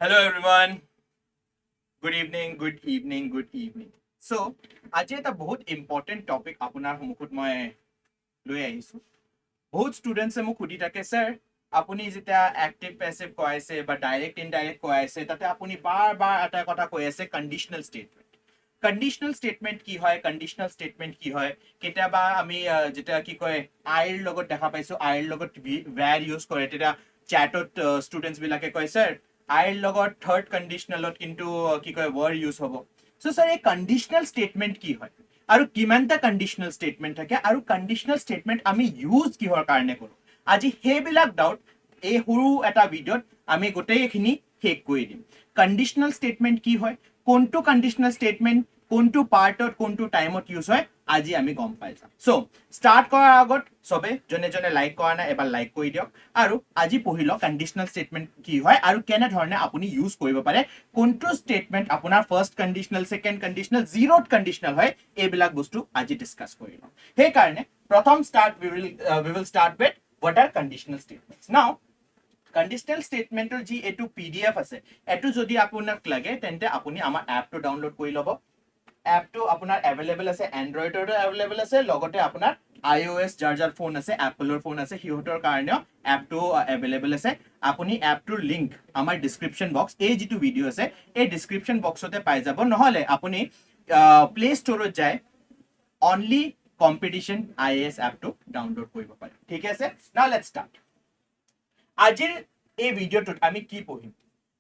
Hello everyone. Good evening, good evening, good evening. So, আজি এটা বহুত ইম্পৰ্টেণ্ট টপিক আপোনাৰ সন্মুখত মই লৈ আহিছোঁ। বহুত ষ্টুডেণ্টছে মোক সুধি থাকে, ছাৰ আপুনি যেতিয়া এক্টিভ পেছিভ কৈ আছে বা ডাইৰেক্ট ইনডাইৰেক্ট কৈ আছে, তাতে আপুনি বাৰ বাৰ এটা কথা কৈ আছে কণ্ডিশ্যনেল ষ্টেটমেণ্ট। কণ্ডিশ্যনেল ষ্টেটমেণ্ট কি হয়, কণ্ডিশ্যনেল ষ্টেটমেণ্ট কি হয়? কেতিয়াবা আমি যেতিয়া কি কয় আইৰ লগত দেখা পাইছোঁ, আইৰ লগত ভেৰ ইউজ কৰে, তেতিয়া চেটত ষ্টুডেণ্টছবিলাকে কয়, ছাৰ আইৰ লগত থাৰ্ড কণ্ডিশ্যনেলত কিন্তু কি কয় ৱৰ্ড ইউজ হ'ব। চ' ছাৰ এই কণ্ডিশ্যনেল ষ্টেটমেণ্ট কি হয় আৰু কিমানটা কণ্ডিশ্যনেল ষ্টেটমেণ্ট থাকে আৰু কণ্ডিশ্যনেল ষ্টেটমেণ্ট আমি ইউজ কিহৰ কাৰণে কৰোঁ, আজি সেইবিলাক ডাউট এই সৰু এটা ভিডিঅ'ত আমি গোটেইখিনি শেষ কৰি দিম। কণ্ডিশ্যনেল ষ্টেটমেণ্ট কি হয়, কোনটো কণ্ডিশ্যনেল ষ্টেটমেণ্ট কোনটো পাৰ্টত কোনটো টাইমত ইউজ হয়, আজি আমি গম পাই যাম। চ' ষ্টাৰ্ট কৰাৰ আগত চবে যোনে যোনে লাইক কৰা নাই এবাৰ লাইক কৰি দিয়ক আৰু আজি পঢ়ি লওক কণ্ডিশ্যনেল ষ্টেটমেণ্ট কি হয় আৰু কেনেধৰণে আপুনি ইউজ কৰিব পাৰে, কোনটো ষ্টেটমেণ্ট আপোনাৰ first conditional, second conditional, zero conditional হয়, এইবিলাক বস্তু আজি ডিছকাছ কৰি লওঁ। সেইকাৰণে প্ৰথম we will start with what are conditional statements. Now conditional ষ্টেটমেণ্টৰ যি এইটো PDF আছে, এইটো যদি আপোনাক লাগে তেন্তে আপুনি আমাৰ এপটো ডাউনলোড কৰি ল'ব। এপটো আপোনাৰ এভেইলেবল আছে, এণ্ড্ৰইডতো এভেইলেবল আছে, লগতে আপোনাৰ iOS যাৰ ফোন আছে, এপলৰ ফোন আছে, সিহঁতৰ কাৰণেও এপটো এভেইলেবল আছে। আপুনি এপটোৰ লিংক আমাৰ ডিছক্ৰিপশ্যন বক্স, এই যিটো ভিডিঅ' আছে এই ডিছক্ৰিপশ্যন বক্সতে পাই যাব, নহ'লে আপুনি প্লে ষ্টৰত যায় অনলি কম্পিটিশ্যন IAS এপটো ডাউনলোড কৰিব পাৰে। ঠিক আছে, নাও লেটছ ষ্টাৰ্ট। আজিৰ এই ভিডিঅ'টোত আমি কি পঢ়িম?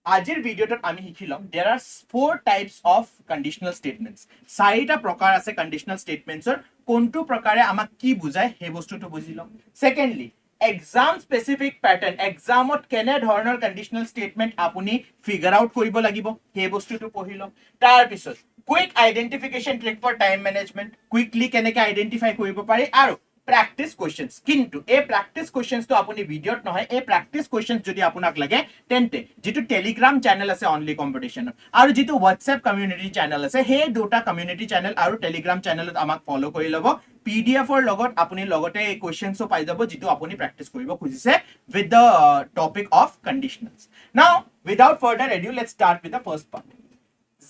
আজিৰ ভিডিঅ'টোত আমি শিকি ল'ম দেৰ R 4 types of conditional statements. 4টা প্ৰকাৰ আছে কণ্ডিশ্যনেল ষ্টেটমেণ্টছৰ, কোনটো প্ৰকাৰে আমাক কি বুজায় সেই বস্তুটো বুজি ল'ম। ছেকেণ্ডলি এক্সাম স্পেচিফিক পেটাৰ্ণ, এক্সামত কেনেধৰণৰ কণ্ডিশ্যনেল ষ্টেটমেণ্ট আপুনি ফিগাৰ আউট কৰিব লাগিব সেই বস্তুটো পঢ়ি ল'ম। তাৰপিছত quick identification trick for time management, quickly কেনেকৈ আইডেণ্টিফাই কৰিব পাৰি, আৰু প্ৰেক্টিছ কুৱেশ্যনছ। কিন্তু এই প্ৰেক্টিছ কুৱেশ্যনছটো আপুনি ভিডিঅ'ত নহয়, এই প্ৰেক্টিছ কুৱেশ্যনছ যদি আপোনাক লাগে তেন্তে যিটো টেলিগ্ৰাম চেনেল আছে অনলি কম্পিটিশ্যনৰ আৰু যিটো হোৱাটছএপ কমিউনিটি চেনেল আছে, সেই দুটা কমিউনিটি চেনেল আৰু টেলিগ্ৰাম চেনেলত আমাক ফ'ল' কৰি ল'ব। PDFৰ লগত আপুনি লগতে এই কুৱেশ্যনছো পাই যাব যিটো আপুনি প্ৰেক্টিছ কৰিব খুজিছে উইথ দ্য টপিক অফ কণ্ডিশ্যনেলছ। নাও without further edu let's start with the first part,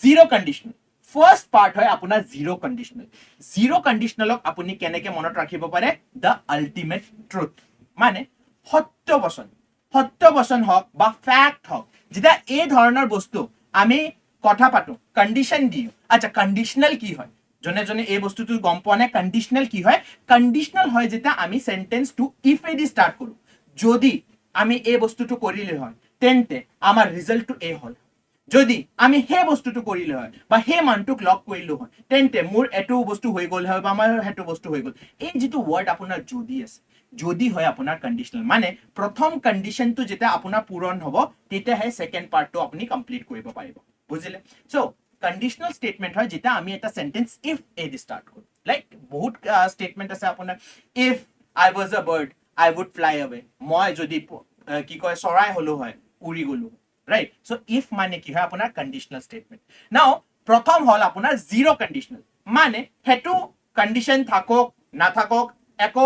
zero' conditional. First part হয় আপোনাৰ জিৰ' কণ্ডিশ্যনেল। জিৰ' কণ্ডিশ্যনেলক আপুনি কেনেকে মনত ৰাখিব পাৰে, দ্য আল্টিমেট ট্ৰুথ, মানে সত্য বচন, সত্য বচন হওক বা ফেক্ট হওক, যেতিয়া এই ধৰণৰ বস্তু আমি কথা পাতো, কণ্ডিশ্যন দিওঁ। আচ্ছা, কণ্ডিশ্যনেল কি হয়? যোনে যোনে এই বস্তুটো গম পোৱা নাই, কণ্ডিশ্যনেল কি হয়? কণ্ডিশ্যনেল হয় যেতিয়া আমি চেণ্টেন্সটো ইফেদি ষ্টাৰ্ট কৰোঁ। যদি আমি এই বস্তুটো কৰিলে হয় তেন্তে আমাৰ ৰিজাল্টটো এই হ'ল। যদি আমি সেই বস্তুটো কৰিলে হয় বা সেই মানুহটোক লগ কৰিলো হয় তেন্তে মোৰ এইটো বস্তু হৈ গ'ল হয় বা আমাৰ সেইটো বস্তু হৈ গ'ল। এই যিটো ৱৰ্ড আপোনাৰ যদি আছে, যদি হয় আপোনাৰ কণ্ডিশ্যনেল, মানে প্ৰথম কণ্ডিশ্যনটো যেতিয়া আপোনাৰ পূৰণ হ'ব তেতিয়াহে ছেকেণ্ড পাৰ্টটো আপুনি কমপ্লিট কৰিব পাৰিব। বুজিলে? চ' কণ্ডিশ্যনেল ষ্টেটমেণ্ট হয় যেতিয়া আমি এটা চেণ্টেন্স ইফ এদি ষ্টাৰ্ট কৰোঁ। লাইক বহুত ষ্টেটমেণ্ট আছে আপোনাৰ, ইফ আই ৱাজ আ বাৰ্ড আই উড ফ্লাই আৱে, মই যদি কি কয় চৰাই হলো হয় উৰি গলো, ৰাইট? চ' ইফ মানে কি হয় আপোনাৰ কণ্ডিশ্যনেল ষ্টেটমেণ্ট। নাও প্ৰথম হ'ল আপোনাৰ জিৰ' কণ্ডিশ্যনেল, মানে সেইটো কণ্ডিশ্যন থাকক নাথাকক একো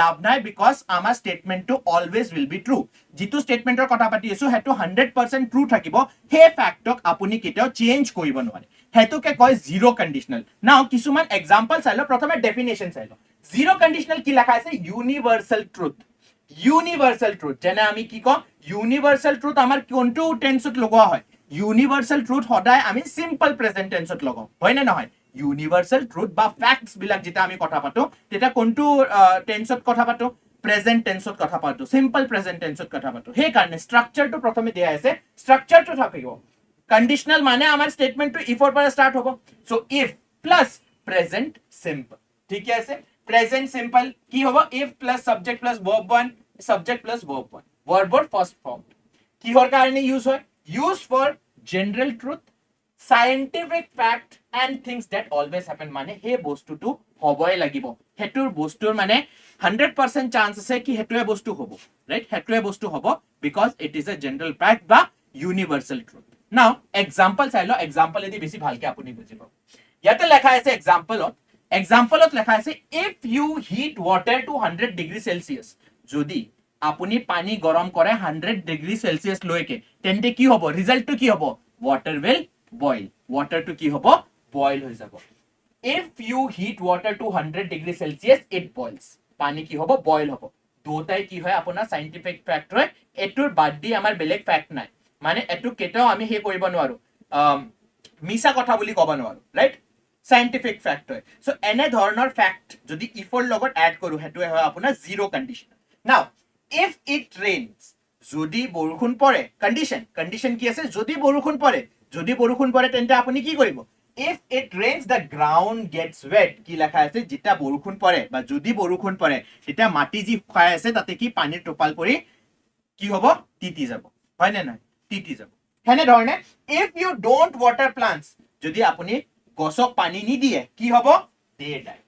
লাভ নাই, বিকজ আমাৰ ষ্টেটমেণ্টটো অলৱেজ উইল বি ট্ৰু। যিটো ষ্টেটমেণ্টৰ কথা পাতি আছো সেইটো 100% ট্ৰু থাকিব, সেই ফেক্টক আপুনি কেতিয়াও চেঞ্জ কৰিব নোৱাৰে, সেইটোকে কয় জিৰ' কণ্ডিশ্যনেল। নাও কিছুমান এক্সাম্পল চাই লওঁ, প্ৰথমে ডেফিনেশ্যন চাই লওঁ। জিৰ' কণ্ডিশ্যনেল কি লেখা আছে? Universal truth. ইউনিভাৰ্চেল ট্ৰুথ, যেনে আমি কি কওঁ ইউনিভাৰ্চেল ট্ৰুথ আমাৰ কোনটো টেন্সত লগোৱা হয়? ইউনিভাৰ্চেল ট্ৰুথ সদায় আমি চিম্পল প্ৰেজেন্ট টেন্সত লগাওঁ, হয় নে নহয়? ইউনিভাৰ্চেল ট্ৰুথ বা ফেক্টছ বিলাক যেতিয়া আমি কথা পাতো তেতিয়া কোনটো টেন্সত কথা পাতো? প্ৰেজেন্ট টেন্সত কথা পাতো, চিম্পল প্ৰেজেন্ট টেন্সত কথা পাতো। সেইকাৰণে ষ্ট্ৰাকচাৰটো প্ৰথমে দিয়া আছে, ষ্ট্ৰাকচাৰটো থাকিব। কণ্ডিশ্যনেল মানে আমাৰ ষ্টেটমেন্টটো ইফৰ পৰা ষ্টাৰ্ট হ'ব। So' if plus present simple, ঠিক আছে? প্ৰেজেন্ট চিম্পল কি হ'ব? If plus subject plus verb one, subject plus verb one, ভাৰ্বৰ ফাৰ্ষ্ট ফৰ্ম। কিহৰ কাৰণে ইউজ হয়? Use for general truth, scientific fact and things that always happen, মানে সেই বস্তুটো হ'বই লাগিব, সেইটোৰ বস্তুৰ মানে 100% চান্স আছে কি সেইটোৱে বস্তু হ'ব, ৰাইট? সেইটোৱে বস্তু হ'ব, because it is a general fact বা ইউনিভাৰ্চেল ট্ৰুথ। নাও এক্সাম্পল চাই লওঁ, এক্সাম্পল এদি বেছি ভালকে আপুনি বুজিব। ইয়াতে লেখা আছে এক্সাম্পলত লেখা আছে if you heat water to 100 degree Celsius, যদি আপুনি পানী গৰম কৰে 100 ডিগ্ৰী সেলসিয়াস লৈকে তেন্তে কি হ'ব ৰিজাল্টটো কি হ'ব water will boil waterটো কি হ'ব boil হৈ যাব if you heat water to 100 degree celsius it boils পানী কি হ'ব boil হ'ব দুটাই কি হয় আপোনাৰ সাইন্টিফিক ফ্যাক্ট হয় এটোৰ বাদ দি আমাৰ বেলেগ ফ্যাক্ট নাই মানে এটো কেটাও আমি হে কৰিব নোৱাৰো মিছা কথা বুলি ক'ব নোৱাৰো ৰাইট সাইন্টিফিক ফ্যাক্ট হয় সো এনে ধৰণৰ ফ্যাক্ট যদি ইফৰ লগত এড কৰো হেতুৱে হয় আপোনাৰ জিৰো কন্ডিশন নাও if it rains যদি বৰষুণ পৰে কন্ডিশন কি আছে যদি বৰষুণ পৰে তেন্তে আপুনি কি কৰিব if it rains the ground gets wet কি লেখা আছে যেতিয়া বৰষুণ পৰে বা যদি বৰষুণ পৰে তেতিয়া মাটি যি শুকাই আছে তাতে কি পানীৰ টোপাল পৰি কি হ'ব তিতি যাব হয় নে নাই তিতি যাব হেনে ধৰণে if you don't water plants যদি আপুনি গছক পানী নিদিয়ে কি হ'ব they die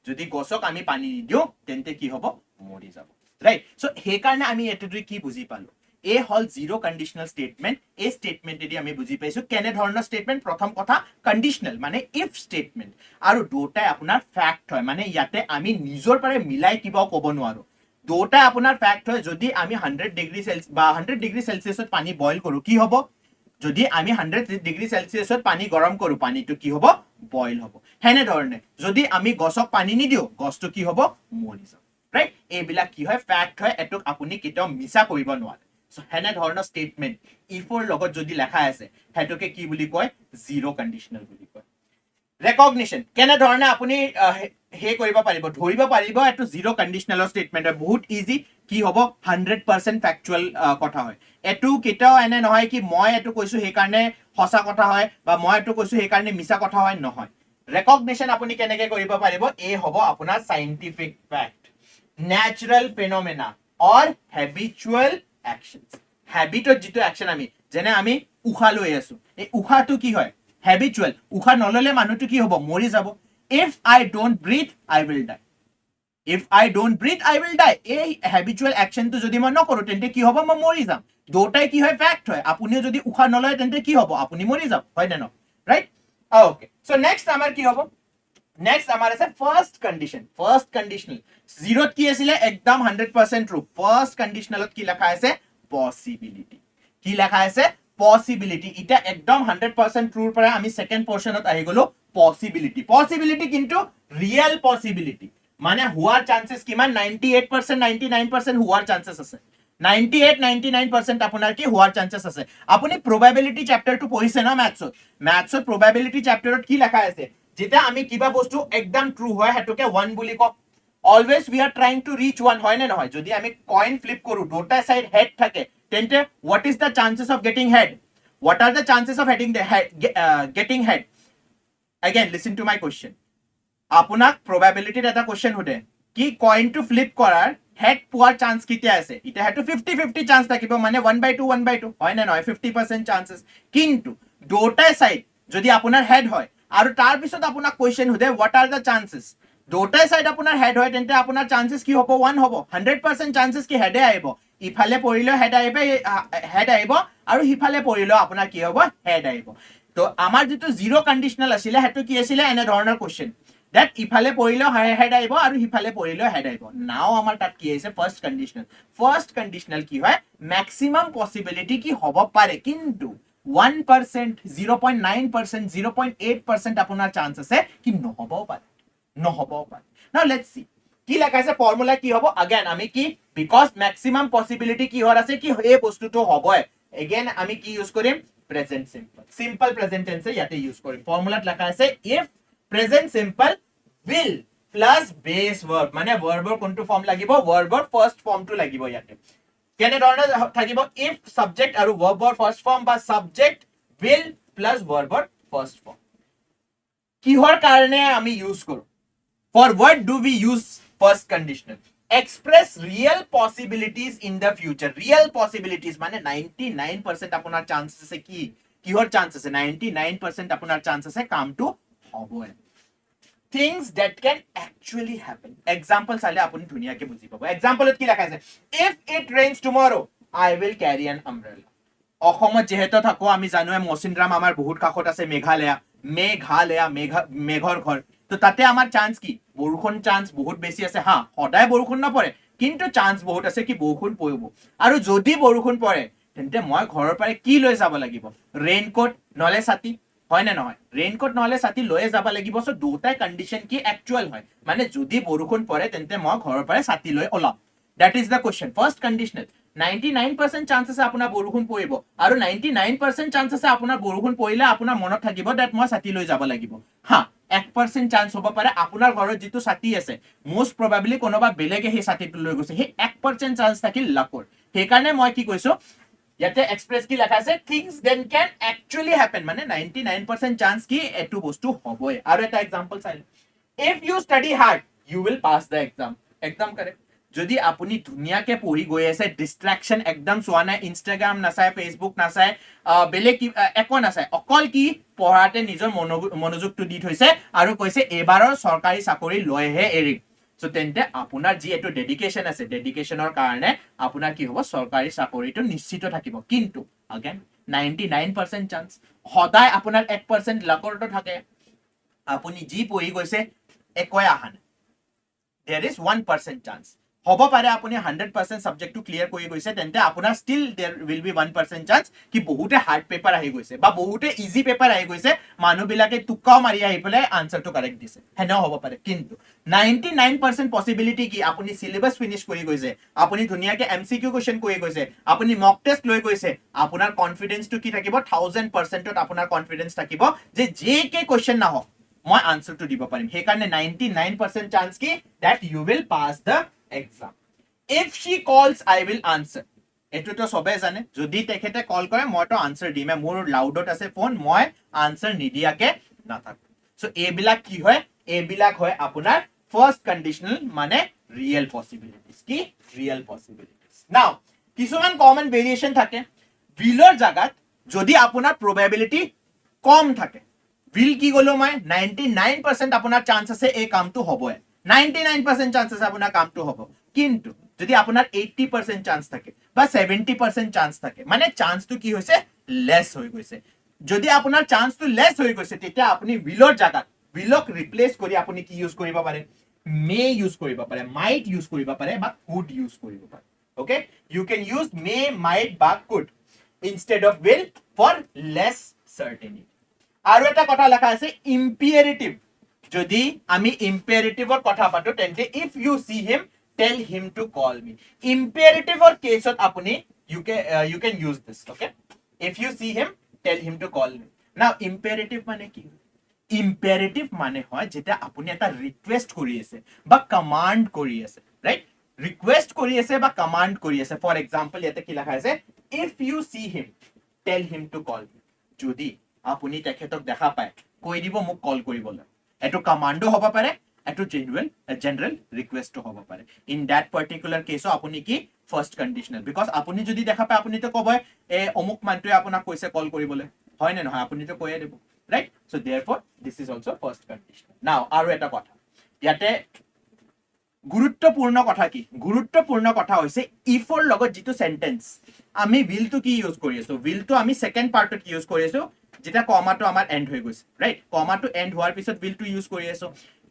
যদি গছক আমি পানী নিদিও তেন্তে কি হ'ব মৰি যাব ৰাইট সো হে কাৰণে আমি এটোই কি বুজি পালো এ হল জিৰো কন্ডিশনাল স্টেটমেন্ট এই স্টেটমেন্ট এদি আমি বুজি পাইছো কেনে ধৰণৰ স্টেটমেন্ট প্ৰথম কথা কন্ডিশনাল মানে ইফ স্টেটমেন্ট আৰু দুটাই আপোনাৰ ফ্যাক্ট হয় মানে ইয়াতে আমি নিজৰ পাৰে মিলাই কিবা ক'ব নোৱাৰো দুটাই আপোনাৰ ফ্যাক্ট হয় যদি আমি 100 ডিগ্ৰী সেলসিয়াস বা 100 ডিগ্ৰী সেলসিয়াসত পানী বইল কৰো কি হ'ব যদি আমি 100 ডিগ্ৰী সেলসিয়াসত পানী গৰম কৰো পানীটো কি হ'ব বইল হ'ব হেনে ধৰণে যদি আমি গছক পানী নিদিও গছটো কি হ'ব মৰি যাব ৰাইট এইবিলাক কি হয় ফ্যাক্ট হয় এটক আপুনি কেতিয়াও মিছা কৰিব নোৱাৰে সো হেনে ধৰণৰ স্টেটমেন্ট ইফৰ লগত যদি লেখা আছে হেতুকে কি বুলি কয় জিৰো কন্ডিশনাল বুলি কয় ৰেকগনিশন কেনে ধৰণে আপুনি হে কৰিব পাৰিব ধৰিব পাৰিব এটো জিৰো কন্ডিশনালৰ স্টেটমেন্ট হয় বহুত ইজি কি হ'ব 100% ফ্যাক্চুয়াল কথা হয় এটো কেতিয়াও এনে নহয় কি মই এটো কৈছো হে কাৰণে সঁচা কথা হয় বা মই এটো কৈছো হে কাৰণে মিছা কথা হয় নহয় ৰেকগনিশন আপুনি কেনেকে কৰিব পাৰিব এ হ'ব আপোনাৰ scientific fact natural phenomena or habitual actions habit যিটো অ্যাকশন আমি যেনে আমি উখা লৈ আছো এই উখাটো কি হয় habitual উখা নললে মানুহটো কি হ'ব মৰি যাব if I don't breathe I will die if I don't breathe I will die এই habitual action টো যদি মই নকৰো তেন্তে কি হ'ব মই মৰি যাম দুটাই কি হয় ফ্যাক্ট হয় আপুনিও যদি উখা নলয় তেন্তে কি হ'ব আপুনি মৰি যাব হয় না ন ৰাইট ওকে সো নেক্সট আমাৰ কি হ'ব नेक्स्ट हमारे से फर्स्ट कंडीशनल जीरो की आছিলে एकदम 100% ट्रू फर्स्ट कंडीशनल की लिखा আছে पॉसिबिलिटी কি লেখা আছে पॉसिबिलिटी এটা একদম 100% ট্ৰুৰ পৰা আমি সেকেন্ড পোৰশনত আহি গলো পসিবিলিটি কিন্তু ৰিয়েল পসিবিলিটি মানে হোৱাৰ চান্সেস কিমান 98% 99% হোৱাৰ চান্সেস আছে 98-99% আপোনাৰ কি হোৱাৰ চান্সেস আছে আপুনি probability চ্যাপ্টাৰটো পঢ়িছে না ম্যাথছত probability চ্যাপ্টাৰত কি লেখা আছে যেটা আমি কিবা বস্তু একদম ট্ৰু হয় হেতুকে 1 বুলি ক always we are trying to reach 1 হয় না নহয় যদি আমি কয়েন ফ্লিপ কৰো দুটা সাইড হেড থাকে তেন্তে what is the chances of getting head what are the chances of getting head again listen to my question আপোনাক probability এটা কোশ্চেন হতে কি কয়েন টু ফ্লিপ কৰাৰ হেড পোৱাৰ চান্স কিতে আছে এটা হেতু 50-50 চান্স থাকিব মানে 1/2 হয় না নহয় 50% চান্সেস কিন্তু দুটা সাইড যদি আপোনাৰ হেড হয় আৰু তাৰ পিছত আপোনাক কোশ্চেন হতে what are the chances দুটাই সাইড আপোনাৰ হেড হয় তেন্তে আপোনাৰ চান্সেস কি হ'ব 1 হ'ব 100% চান্সেস কি হেডে আহিব ইফালে পৰিলে হেড আহিব আৰু ইফালে পৰিলে আপোনাৰ কি হ'ব হেড আহিব তো আমাৰ যেটো জিৰো কন্ডিশনাল আছিল হেতু কি আছিল এনে ধৰণৰ কোশ্চেন that ইফালে পৰিলে হেড আহিব আৰু ইফালে পৰিলে হেড আহিব নাও আমাৰ তাত কি আছে ফাৰ্স্ট কন্ডিশনাল কি হয় ম্যাক্সিমাম পসিবিলিটি কি হ'ব পাৰে কিন্তু 1%, 0.9%, 0.8% আপোনাৰ চান্স আছে কি নহবও পাৰে now let's see কি লেখা আছে ফর্মুলা কি হ'ব again আমি কি because maximum possibility কি হৰ আছে কি এই বস্তুটো হ'বই again আমি কি ইউজ কৰিম present simple present tense ইয়াতে ইউজ কৰিম ফর্মুলাত লেখা আছে if present simple will plus base verb মানে verbৰ কোনটো ফৰ্ম লাগিব verbৰ first form টো লাগিব ইয়াতে কেনে ধৰণৰ থাকিব if subject আৰু verbৰ first form বা subject will plus verbৰ first form কিহৰ কাৰণে আমি ইউজ কৰো for what do we use first conditional express real possibilities in the future real possibilities মানে 99% আপোনাৰ চান্সেস আছে কি কিহৰ চান্স আছে 99% আপোনাৰ চান্স আছে কামটো হ'বই things that can actually happen example চালে আপুনি ধুনিয়াকে বুজি পাব exampleত কি লেখা আছে if it rains tomorrow I will carry an umbrella অসমত যেহেতু থাকো আমি জানোৱে মচিনৰাম আমাৰ বহুত কাষত আছে মেঘৰ ঘৰ তো তাতে আমাৰ চান্স কি বৰষুণ চান্স বহুত বেছি আছে হা সদায় বৰষুণ নপৰে কিন্তু চান্স বহুত আছে কি বৰষুণ পৰিব আৰু যদি বৰষুণ পৰে তেন্তে মই ঘৰৰ পৰা কি লৈ যাব লাগিব ৰেইনকোট নহলে ছাতি হয় নে নহয় ৰেইনকোট নহলে ছাতি লৈ যাব লাগিব সো দুটাই কন্ডিশন কি একচুয়াল হয় মানে যদি বৰষুণ পৰে তেন্তে মই ঘৰৰ পৰা ছাতি লৈ ওলাম that is the question first conditional 99% chance আছে আপোনাৰ বৰষুণ পৰিব আৰু 99% চান্স আছে আপোনাৰ বৰষুণ পৰিলে আপোনাৰ মনত থাকিব that মই ছাতি লৈ যাব লাগিব হা 1% চান্স হ'ব পাৰে আপোনাৰ ঘৰত যিটো ছাতি আছে most probably কোনোবা বেলেগে সেই ছাতিটো লৈ গৈছে সেই 1% চান্স থাকিল লাকৰ সেইকাৰণে মই কি কৈছো ইয়াতে এক্সপ্ৰেছ কি লেখা আছে things then can actually happen মানে 99% চান্স কি এটো বস্তু হ'বই আৰু এটা एग्जांपल চাই if you study hard you will pass the exam একদম কাৰেক্ট যদি আপুনি ধুনিয়াকে পঢ়ি গৈ আছে ডিস্ট্ৰাকশন একদম সোৱা নাই ইনষ্টাগ্ৰাম নাচায় ফেসবুক নাচায় বেলেগ একো নাচায় অকল কি পঢ়াতে নিজৰ মনোযোগটো দি থৈছে আৰু কৈছে এবাৰৰ চৰকাৰী চাকৰি লৈহে এৰি সো তেন্তে আপোনাৰ যি এটো ডেডিকেশন আছে ডেডিকেশনৰ কাৰণে আপোনাৰ কি হ'ব চৰকাৰী চাকৰিটো নিশ্চিত থাকিব কিন্তু अगेन 99% চান্স সদায় আপোনাৰ 1% লাকৰটো থাকে আপুনি যি পঢ়ি গৈছে একোই আহা নাই there is 1% chance হ'ব পাৰে আপুনি 100% সাবজেক্টটো ক্লিয়াৰ কৰি গৈছে তেন্তে আপোনাৰ still there will be 1% chance কি বহুতে হাৰ্ড পেপাৰ আহি গৈছে বা বহুতে ইজি পেপাৰ আহি গৈছে মানুহবিলাকে তুক্কাও মাৰি আহি পেলাই আনসাৰটো কাৰেক্ট দিছে হেনে হ'ব পাৰে কিন্তু 99% পসিবিলিটি কি আপুনি সিলেবাস ফিনিশ কৰি গৈছে আপুনি ধুনিয়াকে এমসিকিউ কোৱেশ্চন কৰি গৈছে আপুনি মক টেষ্ট লৈ গৈছে আপোনাৰ কনফিডেন্সটো কি থাকিব 1000% ত আপোনাৰ কনফিডেন্স থাকিব যে জেকে কোৱেশ্চন না হওক মই আনসাৰটো দিব পাৰিম সেই কাৰণে 99% চান্স কি that you will pass the exam if she calls I will answer এটো তো সবে জানে যদি তেখেতে কল কৰে মই তো আনসাৰ দিম মোৰ লাউডত আছে ফোন মই আনসাৰ নিদিয়াকে নাথাকো সো এবিলাক কি হয় এবিলাক হয় আপোনাৰ ফাৰ্স্ট কন্ডিশনাল মানে ৰিয়েল পসিবিলিটিজ কি ৰিয়েল পসিবিলিটিজ নাও কিছুমান কমন ভেৰিয়েশন থাকে উইলৰ জাগাত যদি আপোনাৰ প্ৰবাবিলিটি কম থাকে will কি গলো মই 99% আপোনাৰ চান্স আছে এই কামটো হ'বই 99% চান্স আছে আপোনাৰ কামটো হ'ব কিন্তু যদি আপোনাৰ 80% চান্স থাকে বা 70% চান্স থাকে মানে চান্সটো কি হৈছে লেস হৈ গৈছে যদি আপোনাৰ চান্সটো লেস হৈ গৈছে তেতিয়া আপুনি উইলৰ জাগাত উইলক ৰিপ্লেস কৰি আপুনি কি ইউজ কৰিব পাৰে মে ইউজ কৰিব পাৰে মাইট ইউজ কৰিব পাৰে বা কুড ইউজ কৰিব পাৰে ওকে ইউ ক্যান ইউজ মে মাইট বা could instead of will for less certainty আৰু এটা কথা লেখা আছে ইম্পেৰেটিভ যদি আমি ইম্পেৰেটিভৰ কথা পাতো তেন্তে ইফ ইউ সি হিম টেল হিম টু কল মি ইম্পেৰেটিভৰ কেছত আপুনি you can use this okay if you see him tell him to call me now imperative মানে কি imperative মানে হয় যেটা আপুনি এটা ৰিকুৱেষ্ট কৰি আছে বা কমান্ড কৰি আছে ৰাইট ৰিকুৱেষ্ট কৰি আছে বা কমান্ড কৰি আছে ফৰ এক্সাম্পল ইয়াতে কি লেখা আছে if you see him tell him to call me যদি আপুনি তেখেতক দেখা পায় কৈ দিব মোক কল কৰিবলৈ এটো কমান্ডো হ'ব পাৰে এটো জেনাৰেল ৰিকুৱেষ্টও হ'ব পাৰে ইন দ্যাট পাৰ্টিকুলাৰ কেসও আপুনি কি ফাৰ্স্ট কন্ডিশনাল বিকজ আপুনি যদি দেখা পায় আপুনি তো কবই এ অমুক মানটোৱে আপোনাক কৈছে কল কৰিবলৈ হয় নে নহয় আপুনি তো কৈয়ে দিব right so therefore this is also first conditional নাও আৰু এটা কথা ইয়াতে গুৰুত্বপূৰ্ণ কথা কি গুৰুত্বপূৰ্ণ কথা হৈছে ইফৰ লগত যেটো সেন্টেন্স আমি will to কি ইউজ কৰি আছো will to আমি সেকেন্ড পাৰ্টত ইউজ কৰি আছো যেটা কমাটো আমাৰ এন্ড হৈ গৈছে ৰাইট কমাটো এন্ড হোৱাৰ পিছত will to ইউজ কৰি আছো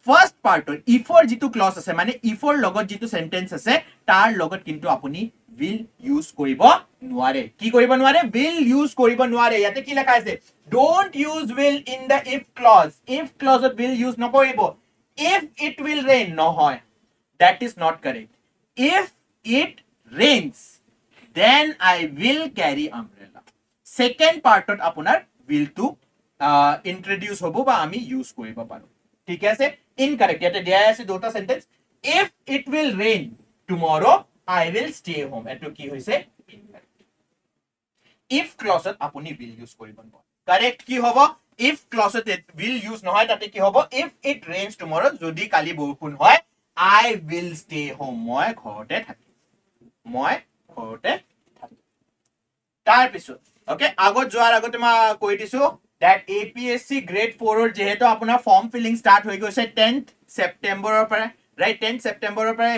ফাৰ্স্ট পাৰ্টৰ ইফৰ যেটো ক্লজ আছে মানে ইফৰ লগত যেটো সেন্টেন্স আছে তাৰ লগত কিন্তু আপুনি will ইউজ কৰিব নোৱাৰে কি কৰিব নোৱাৰে will ইউজ কৰিব নোৱাৰে ইয়াতে কি লেখা আছে don't use will in the if clause will use নকৰিব if it will rain নহয় that is not correct if it rains then I will carry umbrella second part ot apunar will to introduce hobo ba ami use koribo paro ঠিক আছে incorrect yate dia ase dota sentence if it will rain tomorrow I will stay home eto ki hoise incorrect if clause ot apuni will use koribo correct ki hobo if clause ot will use nohoy tate ki hobo if it rains tomorrow jodi kali borokun hoy I will stay home মই ঘৰতে থাকিম তাৰ পিছত okay আগত যোৱাৰ আগতে মই কৈ দিছো that APSC grade 4 ৰ যেহেতু আপোনাৰ ফৰ্ম ফিলিং ষ্টাৰ্ট হৈ গৈছে 10th সেপ্টেম্বৰৰ পৰা ৰাইট 10th সেপ্টেম্বৰৰ পৰা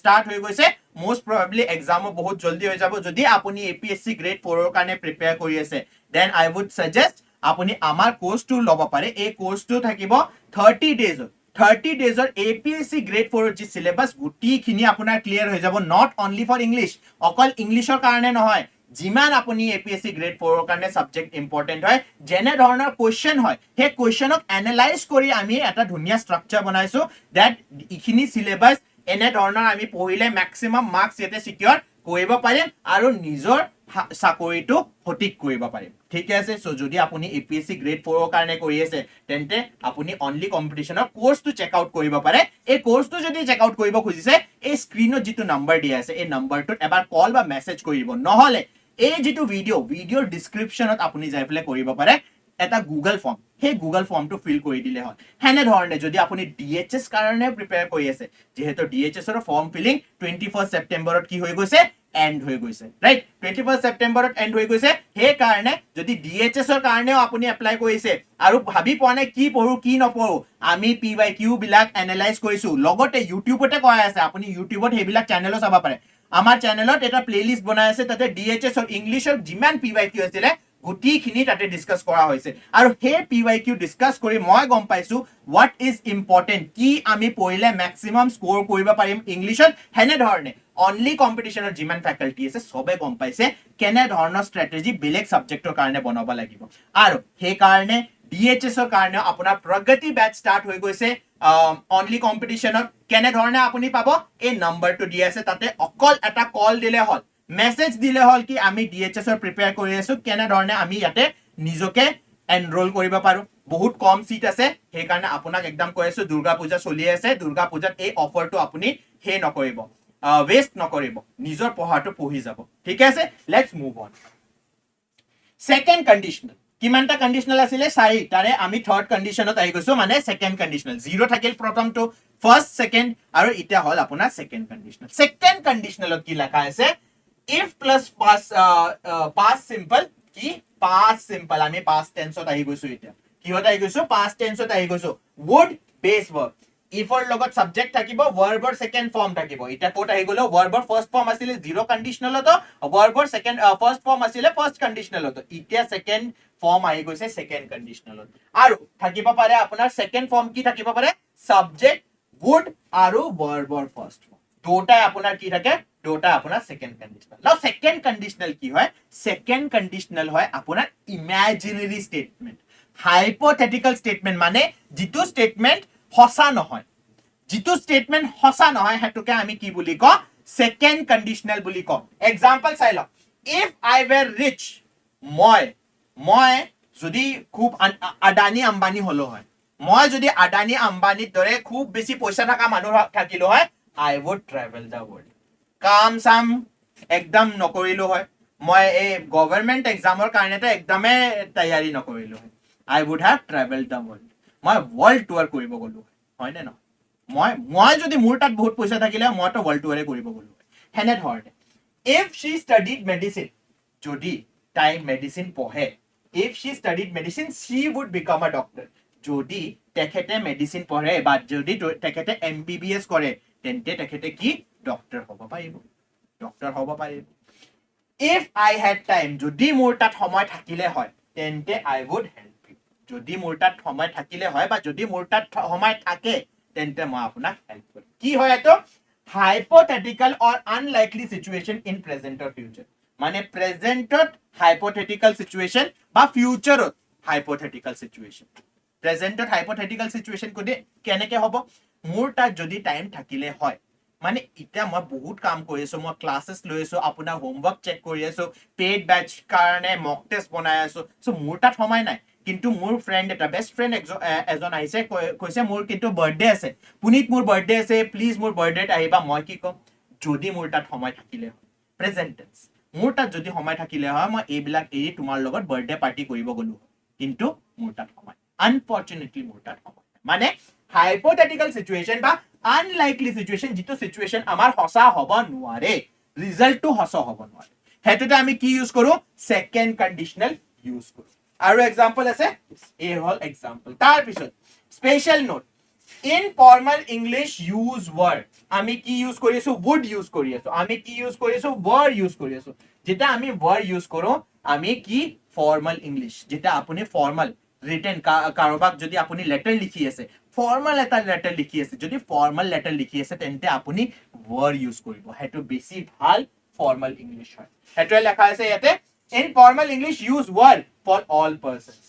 ষ্টাৰ্ট হৈ গৈছে most probably এক্সামো বহুত জলদি হৈ যাব যদি আপুনি APSC grade 4 ৰ কাৰণে প্ৰিপেয়াৰ কৰি আছে then I would suggest আপুনি আমাৰ কোৰ্সটো ল'ব পাৰে এই কোৰ্সটো থাকিব 30 days 30 ডেজৰ APSC গ্ৰেড 4 ৰ যি সিলেবাস গুটিখিনি আপোনাৰ ক্লিয়াৰ হৈ যাব নট অনলি ফৰ ইংলিছ অকল ইংলিছৰ কাৰণে নহয় যিমান আপুনি APSC গ্ৰেড 4 ৰ কাৰণে সাবজেক্ট ইম্পৰ্টেন্ট হয় যেনে ধৰণৰ কোৱেশ্চন হয় সেই কোৱেশ্চনক এনালাইজ কৰি আমি এটা ধুনীয়া ষ্ট্ৰাকচাৰ বনাইছো দ্যাট ইখিনি সিলেবাস এনে ধৰণৰ আমি পঢ়িলে ম্যাক্সিমাম মাৰ্কস ইয়াতে সিকিউৰ কৰিব পাৰিম আৰু নিজৰ চাকৰিটো সঠিক কৰিব পাৰিম ঠিক আছে সো যদি আপুনি APSC গ্ৰেড 4 ৰ কাৰণে কৰি আছে তেন্তে আপুনি অনলি কম্পিটিশনৰ কোৰ্সটো চেক আউট কৰিব পাৰে এই কোৰ্সটো যদি চেক আউট কৰিব খুজিছে এই স্ক্ৰিনত যেটো নম্বৰ দিয়া আছে এই নম্বৰটোত এবাৰ কল বা মেসেজ কৰিব নহলে এই যেটো ভিডিওৰ ডেসক্ৰিপচনত আপুনি যাই ফলে কৰিব পাৰে এটা গুগল ফৰ্ম সেই গুগল ফৰ্মটো ফিল কৰি দিলে হয় হেনে ধৰণে যদি আপুনি DHS কাৰণে প্ৰিপেয়াৰ কৰি আছে যেহেতু DHS ৰ ফৰ্ম ফিলিং 21 সেপ্টেম্বৰত কি হৈ গৈছে এন্ড হৈ গৈছে ৰাইট 21 সেপ্টেম্বৰত এন্ড হৈ গৈছে হে কাৰণে যদি DHS ৰ কাৰণেও আপুনি এপ্লাই কৰিছে আৰু ভাবি পোৱা নাই কি পঢ়ো কি নপঢ়ো আমি PYQ বিলাক এনালাইজ কৰিছো লগতে ইউটিউবতে কৰা আছে আপুনি ইউটিউবত হেবিলাক চেনেলও চাব পাৰে আমাৰ চেনেলত এটা প্লেলিষ্ট বনাই আছে তাতে DHS ৰ ইংলিছৰ যিমান PYQ আছিল গুটিখিনি তাতে ডিসকাস কৰা হৈছে আৰু সেই PYQ ডিসকাস কৰি মই গম পাইছো what is important কি আমি পঢ়িলে ম্যাক্সিমাম স্কোৰ কৰিব পাৰিম ইংলিছত হেনে ধৰণে অনলি কম্পিটিশনৰ যিমান ফ্যাকাল্টি আছে সবে গম পাইছে কেনে ধৰণৰ স্ট্ৰেটেজি বেলেগ সাবজেক্টৰ কাৰণে বনাব লাগিব আৰু সেই কাৰণে DHS ৰ কাৰণে আপোনাৰ প্ৰগতি বেচ ষ্টাৰ্ট হৈ গৈছে অনলি কম্পিটিশনত কেনে ধৰণে আপুনি পাব এই নম্বৰটো দি আছে তাতে অকল এটা কল দিলে হল মেসেজ দিলে হল কি আমি DHS ৰ প্ৰিপেয়াৰ কৰি আছো কেনে ধৰণে আমি ইয়াতে নিজকে এনৰোল কৰিব পাৰো বহুত কম সিট আছে সেই কাৰণে আপোনাক একদম কৈ আছো দুৰ্গা পূজা চলি আছে দুৰ্গা পূজাত এই অফাৰটো আপুনি হে নকৰিব ওয়েস্ট নকৰিব নিজৰ পঢ়াটো পঢ়ি যাব ঠিক আছে let's move on second conditional কিমানটা কন্ডিশনাল আছিলে চাৰি তাৰে আমি থাৰ্ড কন্ডিশনত আহি গৈছো মানে সেকেন্ড কন্ডিশনাল জিৰো থাকিল প্ৰথমটো ফাৰ্স্ট সেকেন্ড আৰু ইটা হল আপোনাৰ সেকেন্ড কন্ডিশনাল সেকেন্ড কন্ডিশনালত কি লেখা আছে if plus past simple কি past simple আমি past tense ত আহি গৈছো এটা কিহত আহি গৈছো past tense ত আহি গৈছো would base verb if ৰ লগত subject থাকিব verb ৰ second form থাকিব এটা কোট আহি গলো verb ৰ first form আছিল zero conditional ত verb ৰ second first form আছিল first conditional ত এতিয়া second form আহি গৈছে second conditional ত আৰু থাকিব পাৰে আপোনাৰ second form কি থাকিব পাৰে subject would আৰু verb ৰ first form দুটা আপোনাৰ কি থাকে দুটা আপোনাৰ সেকেন্ড কন্ডিশনাল নাও সেকেন্ড কন্ডিশনাল কি হয় সেকেন্ড কন্ডিশনাল হয় আপোনাৰ ইমাজিনাৰী স্টেটমেন্ট হাইপোথেটিক্যাল স্টেটমেন্ট মানে যেটো স্টেটমেন্ট হসা নহয় যেটো স্টেটমেন্ট হসা নহয় হেতুকে আমি কি বুলি ক সেকেন্ড কন্ডিশনাল বুলি ক एग्जांपल চাই ল ইফ আই ওয়্যার ৰিচ মই যদি খুব আদানি আম্বানি হলো হয় মই যদি আদানি আম্বানিৰ দৰে খুব বেছি পইচা থকা মানুহ থাকিলো হয় I would travel the world কাম সাম একদম নকৰিলো হয় মই এই গভৰ্ণমেন্ট এক্সামৰ কাৰণেটো একদমে তৈয়াৰী নকৰিলো হয় I would have traveled the world মই ওয়াৰ্ল্ড টুৰ কৰিব গলো হয় নে নহয় মই যদি মোৰ তাত বহুত পইচা থাকিলে মই তো ওয়াৰ্ল্ড টুৰে কৰিব গলো হেনে ধৰণে if she studied medicine যদি তাই মেডিসিন পঢ়ে if she studied medicine she would become a doctor যদি তেখেতে মেডিসিন পঢ়ে বা যদি তেখেতে MBBS কৰে তেন্তে তেখেতে কি ডক্টৰ হ'ব পাৰিব if I had time যদি মোৰ তাত সময় থাকিলে হয় তেন্তে I would help you যদি মোৰ তাত সময় থাকিলে হয় বা যদি মোৰ তাত সময় থাকে তেন্তে মই আপোনাক হেল্প কৰিম কি হয় এটো hypothetical or unlikely situation in present or future মানে প্ৰেজেন্টত hypothetical situation বা ফিউচাৰত hypothetical situation প্ৰেজেন্টত hypothetical situation কোনে কেনেকে হ'ব মোৰ তাত যদি টাইম থাকিলে হয় মানে ইটা মই বহুত কাম কৰি আছো মই ক্লাसेस লৈ আছো আপোনাৰ হোমৱৰ্ক চেক কৰি আছো পেড ব্যাচ কাৰণে মক টেষ্ট বনাই আছো সো মোৰ তাত সময় নাই কিন্তু মোৰ ফ্ৰেন্ড এটা বেস্ট ফ্ৰেন্ড এজন আহিছে কৈছে মোৰ কিন্তু বাৰ্থডে আছে পুনিত মোৰ বাৰ্থডে আছে প্লিজ মোৰ বাৰ্থডেত আহিবা মই কি কম যদি মোৰ তাত সময় থাকিলে প্ৰেজেন্ট টেন্স মোৰ তাত যদি সময় থাকিলে হয় মই এইবিলাক এৰি তোমাৰ লগত বাৰ্থডে পাৰ্টি কৰিব গলো কিন্তু মোৰ তাত সময় আনফৰচুনেটলি মোৰ তাত সময় মানে hypothetical situation বা unlikely situation যেটো situation আমাৰ হসা হ'ব নোৱাৰে ৰিজাল্টটো হসা হ'ব নোৱাৰে হেতুতে আমি কি ইউজ কৰো সেকেন্ড কন্ডিশনাল ইউজ কৰো আৰু एग्जांपल আছে এ হল एग्जांपल তাৰ পিছত special note in formal English use were আমি কি ইউজ কৰি আছো would ইউজ কৰি আছো আমি কি ইউজ কৰি আছো were ইউজ কৰি আছো যেটা আমি were ইউজ কৰো আমি কি ফৰ্মাল ইংলিশ যেটা আপুনি ফৰ্মাল ৰিটেন কাৰোবাক যদি আপুনি লেটাৰ লিখি আছে ফৰ্মাল এটা লেটাৰ লিখি আছে, যদি ফৰ্মাল লেটাৰ লিখি আছে তেন্তে আপুনি ৱৰ ইউজ কৰিব, সেইটো বেছি ভাল ফৰ্মাল ইংলিছ হয়। সেইটোৱে লেখা আছে ইয়াতে, in formal English use were for all persons.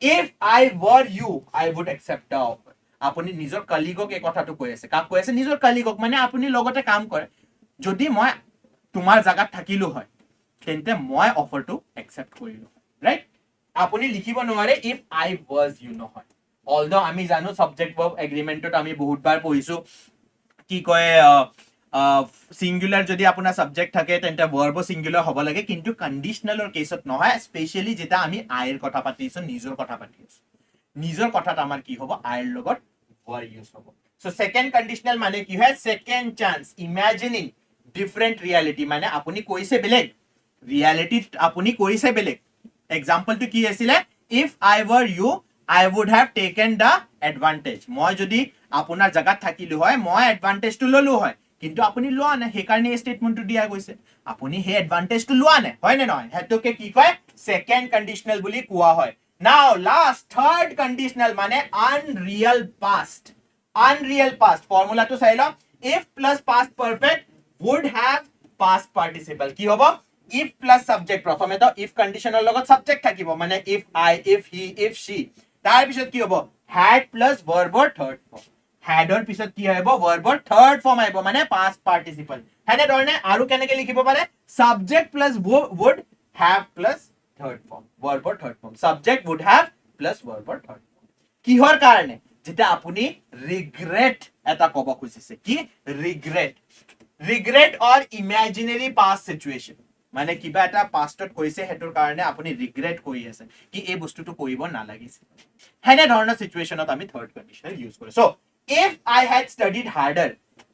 If I were you I would accept the offer. আপুনি নিজৰ কলিগক এই কথাটো কৈ আছে, কাক কৈ আছে? নিজৰ কলিগক, মানে আপুনি লগতে কাম কৰে। যদি মই তোমাৰ জাগাত থাকিলো হয় তেন্তে মই অফাৰটো একচেপ্ট কৰিলো, ৰাইট? আপুনি লিখিব নোৱাৰে ইফ আই ৱাজ ইউ নহয়। অলদো আমি জানো সাবজেক্ট ভাৰ্ব এগ্ৰিমেন্টত আমি বহুতবাৰ পঢ়িছো, কি কয় সিঙ্গুলাৰ যদি আপোনাৰ সাবজেক্ট থাকে তেন্তে ভাৰ্বও সিঙ্গুলাৰ হ'ব লাগে, কিন্তু কন্ডিশনালৰ কেসত নহয়, স্পেশালি যেটা আমি আইৰ কথা পাতিছো, নিজৰ কথা পাতিছো, নিজৰ কথাত আমাৰ কি হ'ব? আইৰ লগত ভাৰ ইউজ হ'ব। সো সেকেন্ড কন্ডিশনাল মানে কি হয়? Second chance, imagining different reality, মানে আপুনি কৈছে বেলেগ, রিয়ালিটিত আপুনি কৈছে বেলেগ। এক্সাম্পলটো কি আছিলে? If I were you I would have taken the advantage. মই যদি আপোনাৰ জাগাত থাকিলো হয় মই এডভান্টেজটো ললো হয়, কিন্তু আপুনি লোৱা নাই, সেইকাৰণে এই ষ্টেটমেন্টটো দিয়া গৈছে। আপুনি সেই এডভান্টেজটো লোৱা নাই, হয় নে নহয়? হেতুকে কি কয়? সেকেন্ড কন্ডিশনাল বুলি কোৱা হয়। নাও লাষ্ট থাৰ্ড কন্ডিশনাল মানে আনৰিয়েল পাষ্ট। আনৰিয়েল পাষ্ট ফৰ্মুলাটো চাই লওক, if plus past perfect would have past participle। কি হ'ব? if plus subject, প্ৰথমে তো if কন্ডিশনৰ লগত সাবজেক্ট থাকিব, মানে if I, if he, if she, তাৰ পিছত কি হ'ব? had plus verb third form। had ৰ পিছত কি আহিব? verb third form আহিব, মানে past participle। হেনে ধৰণে আৰু কেনেকে লিখিব পাৰে? subject plus would have plus third form, verb third form, subject would have plus verb third form। কিহৰ কাৰণে? যেটা আপুনি regret এটা ক'ব খুজিছে, কি? regret, regret or imaginary past situation, মানে কিবা এটা পাষ্টত কৈছে হেতুৰ কাৰণে আপুনি ৰিগ্ৰেট কৰি আছে কি এই বস্তুটো কৰিব নালাগিছিল, হেনে ধৰণৰ সিচুৱেশনত আমি থাৰ্ড কন্ডিশনাল ইউজ কৰো। So if I had studied Herder,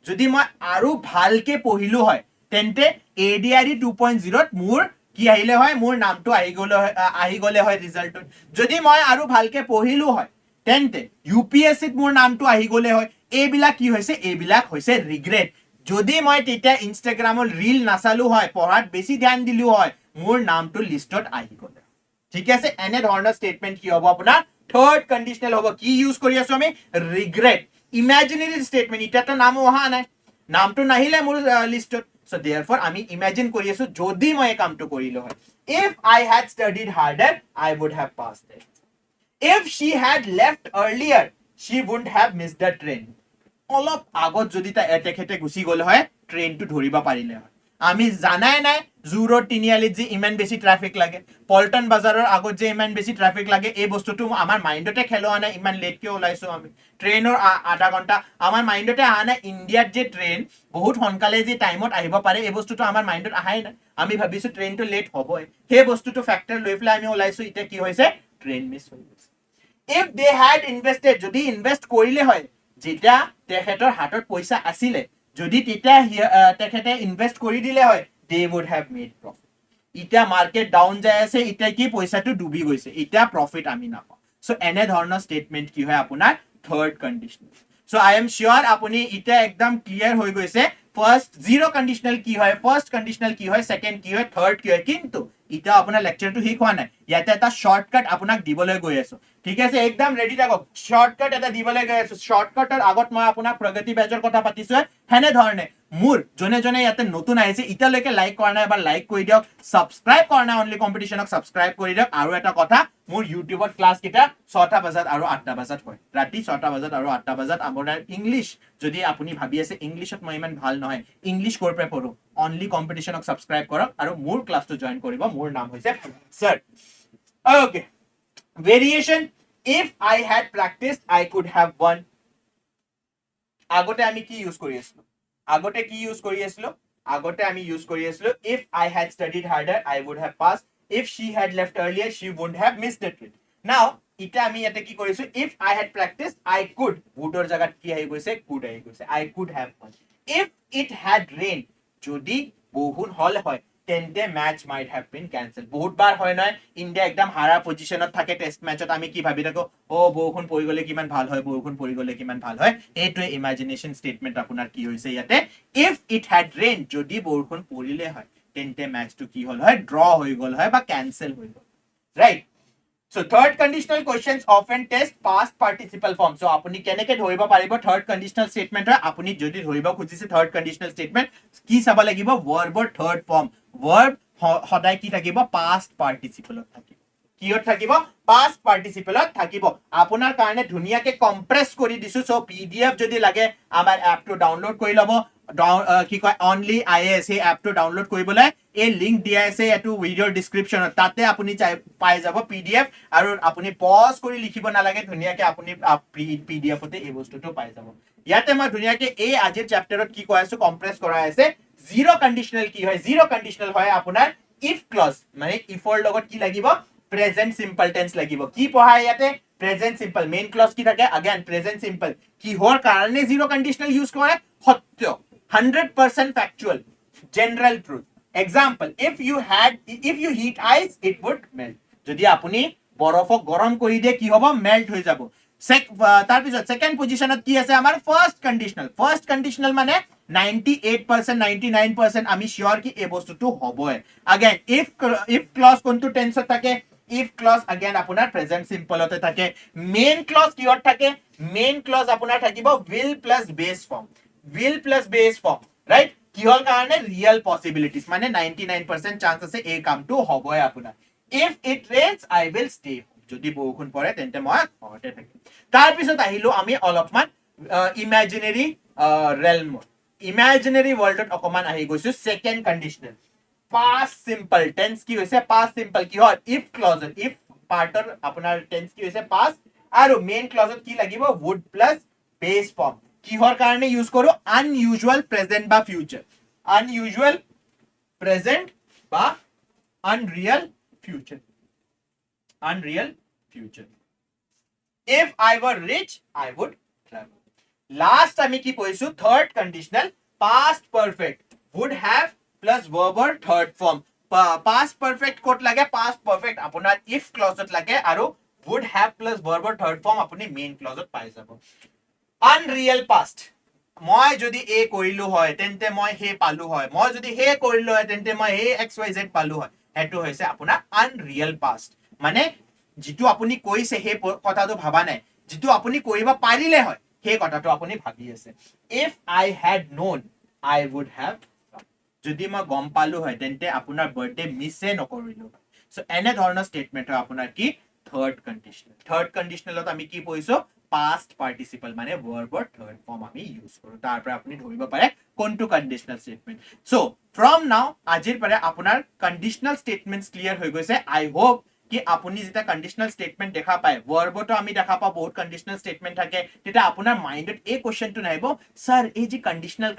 যদি মই আৰু ভালকে পঢ়িলো হয় তেন্তে এডিআৰই 2.0 ত মোৰ কি আহিলে হয়? মোৰ নামটো আহি গলে হয় ৰিজাল্টত। যদি মই আৰু ভালকে পঢ়িলো হয় তেন্তে ইউপিএসসিত মোৰ নামটো আহি গলে হয়। এইবিলাক কি হৈছে? এইবিলাক হৈছে ৰিগ্ৰেট। যদি মই তেতিয়া ইনষ্টাগ্ৰামৰ ৰিল নাচালো হয়, পঢ়াত বেছি ধ্যান দিলো হয়, মোৰ নামটো লিষ্টত আহি গলে। ঠিক আছে, এনে ধৰণৰ স্টেটমেন্ট কি হ'ব? আপোনাৰ থাৰ্ড কন্ডিশনাল হ'ব। কি ইউজ কৰি আছো আমি? ৰিগ্ৰেট। ইমাজিনাৰী স্টেটমেন্ট, এতিয়াতো নামো অহা নাই, নামটো নাহিলে মোৰ লিষ্টত, সো দেয়াৰফৰ আমি ইমাজিন কৰি আছো যদি মই এই কামটো কৰিলো হয়। If I had studied harder I would have passed it. ইফ she had left earlier she wouldn't have missed the train। অলপ আগত যদি তেখেতে গুচি গ'ল হয় ট্ৰেইনটো ধৰিব পাৰিলে হয়। আমি জানাই নাই জুৰোড তিনিআলিত যে ইমান বেছি ট্ৰাফিক লাগে, পল্টন বাজাৰৰ আগত যে ইমান বেছি ট্ৰাফিক লাগে, এই বস্তুটো আমাৰ মাইণ্ডতে খেলোৱা নাই। ইমান লেট কিয় ওলাইছো আমি, ট্ৰেইনৰ আধা ঘণ্টা আমাৰ মাইণ্ডতে অহা নাই। ইণ্ডিয়াত যে ট্ৰেইন বহুত সোনকালে যে টাইমত আহিব পাৰে, এই বস্তুটো আমাৰ মাইণ্ডত আহাই নাই। আমি ভাবিছো ট্ৰেইনটো লেট হ'বই, সেই বস্তুটো ফেক্টৰ লৈ পেলাই আমি ওলাইছো। এতিয়া কি হৈছে? ট্ৰেইন মিছ হৈ গৈছে। ইফ দে হ্যাড ইনভেস্টেড, যদি ইনভেস্ট কৰিলে হয়, যেতিয়া তেখেতৰ হাতত পইচা আছিলে, যদি তেতিয়া তেখেতে ইনভেস্ট কৰি দিলে হয়, they would have made profit. এতিয়া মাৰ্কেট ডাউন যাই আছে, এতিয়া কি পইচাটো ডুবি গৈছে, এতিয়া প্ৰফিট আমি নাপাওঁ। সো এনে ধৰণৰ স্টেটমেন্ট কি হয়? আপোনাৰ third condition. So I am sure আপুনি এতিয়া একদম ক্লিয়াৰ হৈ গৈছে ফাৰ্স্ট জিৰো কন্ডিশনাল কি হয়, ফাৰ্স্ট কন্ডিশনাল কি হয়, সেকেন্ড কি হয়, থাৰ্ড কি হয়। কিন্তু এতিয়া আপোনাৰ লেকচাৰটো শেষ হোৱা নাই, ইয়াতে এটা শৰ্টকাট আপোনাক দিবলৈ গৈ আছো। ঠিক আছে, একদম ৰেডি থাকক। শৰ্টকাট এটা দিবলৈ গৈ আছো। শৰ্টকাটৰ আগত মই আপোনাক প্ৰগতি বেজৰ কথা পাতিছো। হেনে ধৰণে মোৰ জনে জনে ইয়াতে নতুন আহিছে, এতিয়ালৈকে লাইক কৰা নাই, এবাৰ লাইক কৰি দিয়ক। সাবস্ক্ৰাইব কৰা নাই অনলি কম্পিটিশনক সাবস্ক্ৰাইব কৰি দিয়ক। আৰু এটা কথা, মোৰ ইউটিউবত ক্লাছ কেইটা 6টা বজাত আৰু 8টা বজাত হয়, ৰাতি 6টা বজাত আৰু 8টা বজাত। আপোনাৰ ইংলিছ যদি আপুনি ভাবি আছে ইংলিছত মই ইমান ভাল নহয়, ইংলিছ ক'ৰ পৰা পঢ়ো, অনলি কম্পিটিশনক সাবস্ক্ৰাইব কৰক আৰু মোৰ ক্লাছটো জয়েন কৰিব। মোৰ নাম হৈছে sir. Okay, variation, if I had practiced I could have won। আগতে আমি কি ইউজ কৰি আছিলো? আগতে কি ইউজ কৰি আছিলো? আগতে আমি ইউজ কৰি আছিলো if I had studied harder I would have passed, if she had left earlier she wouldn't have missed the train। now এটা আমি ইয়াতে কি কৰিছো? if I had practiced I could, would ৰ জাগাত কি আহি গৈছে? could আহি গৈছে। I could have won। if it had rained, যদি বৰষুণ হল হয় তেন্তে match might have been cancelled। বহুতবাৰ হয় নহয়, ইণ্ডিয়া একদম হাৰা পজিশনত থাকে টেষ্ট মেচত, আমি কি ভাবি থাকো, ও বৰষুণ পৰি গলে কিমান ভাল হয়, বৰষুণ পৰি গলে কিমান ভাল হয়। এইটোৱে ইমাজিনেশন স্টেটমেন্ট আপোনাৰ কি হৈছে ইয়াতে। if it had rained, যদি বৰষুণ পৰিলে হয় তেন্তে মেচটো কি হল হয়? ড্ৰ হৈ গল হয় বা কেনসেল হৈ গল, right? So third conditional questions often test past participle form. So আপুনি কেনেকে ধৰিব পাৰিব third conditional statement হয় আপুনি যদি ধৰিব খুজিছে third conditional statement কি চাব লাগিব verb ৰ third form. Verb সদায় কি থাকিব past participle থাকিব কিহত থাকিব past participle থাকিব আপোনাৰ কাৰণে ধুনীয়াকে কম্প্ৰেছ কৰি দিছো সো পিডিএফ যদি লাগে আমাৰ এপটো ডাউনলোড কৰি লব কি কয় অনলি আইএছ এই এপটো ডাউনলোড কৰিবলৈ এই লিংক দিয়া আছে এটো ভিডিঅ'ৰ ডেসক্ৰিপচনত তাতে আপুনি পাই যাব পিডিএফ আৰু আপুনি পজ কৰি লিখিব নালাগে ধুনীয়াকে আপুনি পিডিএফতে এই বস্তুটো পাই যাব ইয়াতে মই ধুনীয়াকে এই আজিৰ চেপ্টাৰত কি কৈ আছো কম্প্ৰেছ কৰা আছে জিৰো কন্ডিশনাল কি হয় জিৰো কন্ডিশনাল হয় আপোনাৰ ইফ ক্লজ মানে ইফৰ লগত কি লাগিব প্ৰেজেন্ট সিম্পল টেন্স লাগিব কি পঢ়ায় ইয়াতে প্ৰেজেন্ট সিম্পল মেইন ক্লজ কি থাকে अगेन প্ৰেজেন্ট সিম্পল কিহৰ কাৰণে জিৰো কন্ডিশনাল ইউজ কৰে সত্য 100% factual general truth example if you heat ice it would melt যদি আপুনি বৰফক গৰম কৰি দিয়ে কি হ'ব মেল্ট হৈ যাব তাৰ পিছত সেকেন্ড পজিশনত কি আছে আমাৰ ফাৰ্স্ট কন্ডিশনাল মানে 98% 99% আমি শিওর কি এই বস্তুটো হবই अगेन if clause কোনটো টেন্সত থাকে if clause again আপোনাৰ প্ৰেজেন্ট সিম্পলতে থাকে মেইন ক্লজ কিহত থাকে মেইন ক্লজ আপোনাৰ থাকিব will plus base form right কিহৰ কাৰণে ৰিয়েল পসিবিলিটিজ মানে 99% চান্স আছে এই কামটো হবই আপোনাৰ if it rains I will stay যদি বৰষুণ পৰে তেন্তে মই ঘৰতে থাকিম তাৰ পিছত আহিলো আমি অলপমান ইমাজিনাৰী ৰেলম ইমাজিনাৰী ওয়ার্ল্ডত অকমান আহি গৈছো second conditional past simple tense কি হৈছে past simple কি হয় if clause if পাৰ্টৰ আপোনাৰ tense কি হৈছে past আৰু মেইন ক্লজত কি লাগিব would plus base form কিহৰ কাৰণে ইউজ কৰো unusual present বা future unusual present বা unreal future if I were rich I would travel last আমি কি কৈছো third conditional past perfect would have plus verb or third form past perfect ক'ত লাগে past perfect আপোনাৰ if clauseত লাগে আৰু would have plus verb or third form আপুনি main clauseত পাই যাব unreal past মই যদি এ কৰিলো হয় তেন্তে মই হে পালো হয় মই যদি হে কৰিলো হয় তেন্তে মই হে xyz পালো হয় হেতু হৈছে আপোনাৰ unreal past মানে যেটো আপুনি কৈছে হে কথাটো ভাবা নাই যেটো আপুনি কৰিব পাৰিলে হয় হে কথাটো আপুনি ভাবি আছে if I had known I would have যদি মই গম পালো হয় তেন্তে আপোনাৰ বাৰ্থডে মিছে নকৰিলো সো এনে ধৰণৰ স্টেটমেন্ট হয় আপোনাৰ কি থাৰ্ড কন্ডিশনালত আমি কি পঢ়িছো past participle মানে verb or third form আমি ইউজ কৰো তাৰ পৰা আপুনি ধৰিব পাৰে কোনটো conditional statement so from now আজিৰ পৰা আপোনাৰ কন্ডিশনাল স্টেটমেন্টস ক্লিয়াৰ হৈ গৈছে I hope কি আপুনি যেটা কন্ডিশনাল স্টেটমেন্ট দেখা পায় ভার্বটো আমি দেখা পাও বহুত কন্ডিশনাল স্টেটমেন্ট থাকে তেটা আপোনাৰ মাইন্ডত এই কোশ্চেনটো নাহিব স্যার এই যে কন্ডিশনাল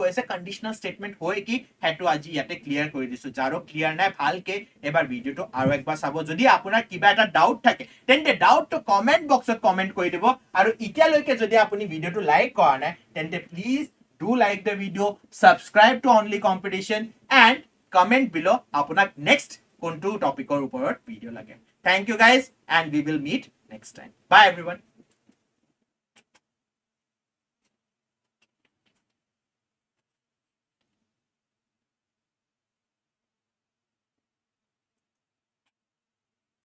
কৈছে কন্ডিশনাল স্টেটমেন্ট হয় কি হেতু আজি ইয়াতে ক্লিয়াৰ কৰি দিছো যাৰো ক্লিয়াৰ নাই ভালকে এবাৰ ভিডিওটো আৰু একবাৰ চাব যদি আপোনাৰ কিবা এটা ডাউট থাকে তেন্তে ডাউটটো কমেন্ট বক্সত কমেন্ট কৰি দিব আৰু ইতিয়ালৈকে যদি আপুনি ভিডিওটো লাইক কৰা নাই তেন্তে please do like the video subscribe to only competition and comment below আপোনাক next কোনটো টপিকৰ ওপৰত ভিডিও লাগে thank you guys and we will meet next time bye everyone